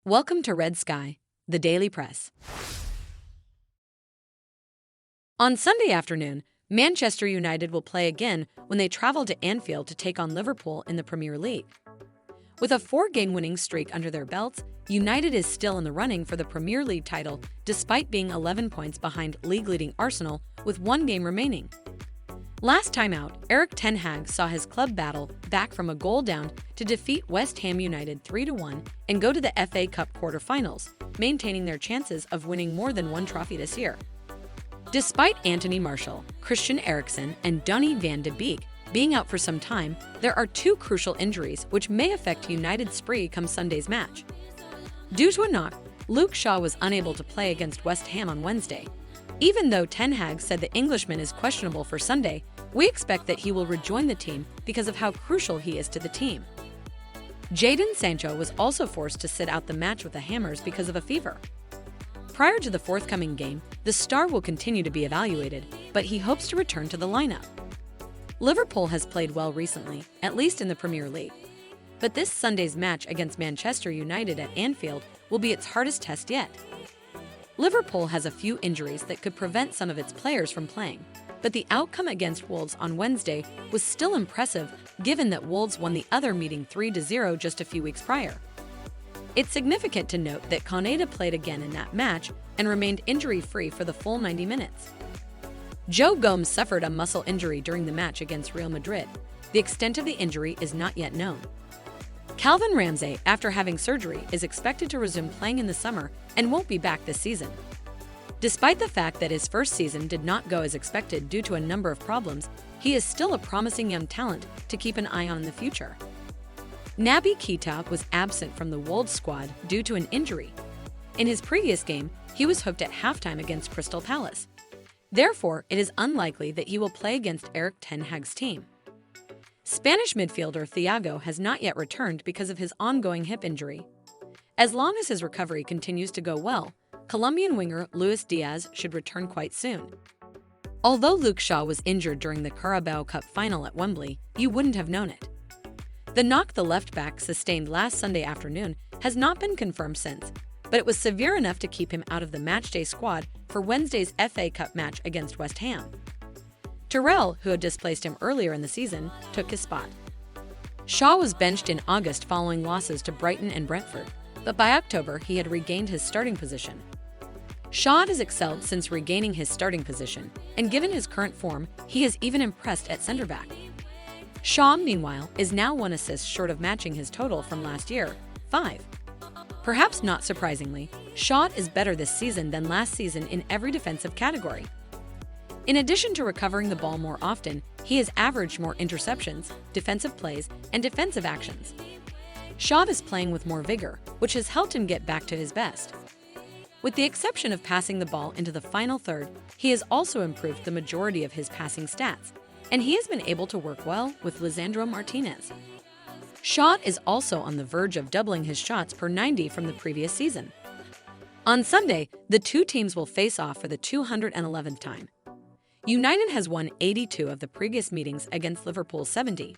Welcome to Red Sky, the Daily Press. On Sunday afternoon, Manchester United will play again when they travel to Anfield to take on Liverpool in the Premier League. With a 4-game winning streak under their belts, United is still in the running for the Premier League title despite being 11 points behind league-leading Arsenal with 1 game remaining. Last time out, Erik ten Hag saw his club battle back from a goal down to defeat West Ham United 3-1 and go to the FA Cup quarter-finals, maintaining their chances of winning more than one trophy this year. Despite Anthony Martial, Christian Eriksen, and Donny van de Beek being out for some time, there are 2 crucial injuries which may affect United's spree come Sunday's match. Due to a knock, Luke Shaw was unable to play against West Ham on Wednesday. Even though Ten Hag said the Englishman is questionable for Sunday, we expect that he will rejoin the team because of how crucial he is to the team. Jadon Sancho was also forced to sit out the match with the Hammers because of a fever. Prior to the forthcoming game, the star will continue to be evaluated, but he hopes to return to the lineup. Liverpool has played well recently, at least in the Premier League. But this Sunday's match against Manchester United at Anfield will be its hardest test yet. Liverpool has a few injuries that could prevent some of its players from playing, but the outcome against Wolves on Wednesday was still impressive given that Wolves won the other meeting 3-0 just a few weeks prior. It's significant to note that Konate played again in that match and remained injury-free for the full 90 minutes. Joe Gomez suffered a muscle injury during the match against Real Madrid. The extent of the injury is not yet known. Calvin Ramsey, after having surgery, is expected to resume playing in the summer and won't be back this season. Despite the fact that his first season did not go as expected due to a number of problems, he is still a promising young talent to keep an eye on in the future. Naby Keita was absent from the Wolves squad due to an injury. In his previous game, he was hooked at halftime against Crystal Palace. Therefore, it is unlikely that he will play against Erik ten Hag's team. Spanish midfielder Thiago has not yet returned because of his ongoing hip injury. As long as his recovery continues to go well, Colombian winger Luis Diaz should return quite soon. Although Luke Shaw was injured during the Carabao Cup final at Wembley, you wouldn't have known it. The knock the left-back sustained last Sunday afternoon has not been confirmed since, but it was severe enough to keep him out of the matchday squad for Wednesday's FA Cup match against West Ham. Terrell, who had displaced him earlier in the season, took his spot. Shaw was benched in August following losses to Brighton and Brentford, but by October he had regained his starting position. Shaw has excelled since regaining his starting position, and given his current form, he has even impressed at centre-back. Shaw, meanwhile, is now 1 assist short of matching his total from last year, 5. Perhaps not surprisingly, Shaw is better this season than last season in every defensive category. In addition to recovering the ball more often, he has averaged more interceptions, defensive plays, and defensive actions. Shaw is playing with more vigor, which has helped him get back to his best. With the exception of passing the ball into the final third, he has also improved the majority of his passing stats, and he has been able to work well with Lisandro Martinez. Shaw is also on the verge of doubling his shots per 90 from the previous season. On Sunday, the 2 teams will face off for the 211th time. United has won 82 of the previous meetings against Liverpool's 70,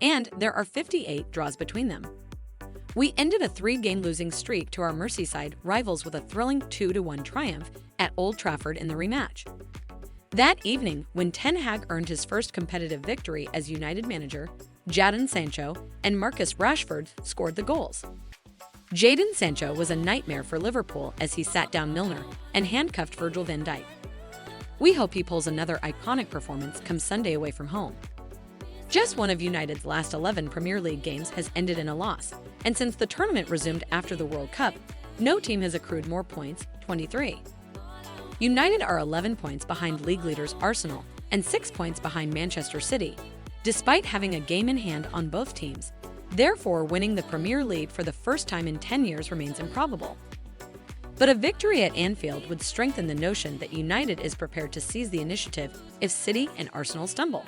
and there are 58 draws between them. We ended a 3-game losing streak to our Merseyside rivals with a thrilling 2-1 triumph at Old Trafford in the rematch. That evening, when Ten Hag earned his first competitive victory as United manager, Jadon Sancho and Marcus Rashford scored the goals. Jadon Sancho was a nightmare for Liverpool as he sat down Milner and handcuffed Virgil van Dijk. We hope he pulls another iconic performance come Sunday away from home. Just one of United's last 11 Premier League games has ended in a loss, and since the tournament resumed after the World Cup, no team has accrued more points, 23. United are 11 points behind league leaders Arsenal and 6 points behind Manchester City, despite having a game in hand on both teams. Therefore, winning the Premier League for the first time in 10 years remains improbable. But a victory at Anfield would strengthen the notion that United is prepared to seize the initiative if City and Arsenal stumble.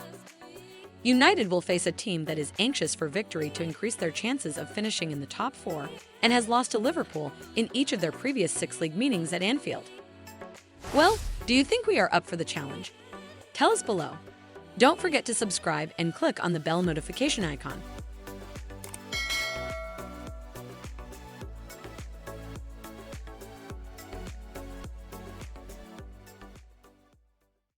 United will face a team that is anxious for victory to increase their chances of finishing in the top 4 and has lost to Liverpool in each of their previous 6 league meetings at Anfield. Well, do you think we are up for the challenge? Tell us below. Don't forget to subscribe and click on the bell notification icon.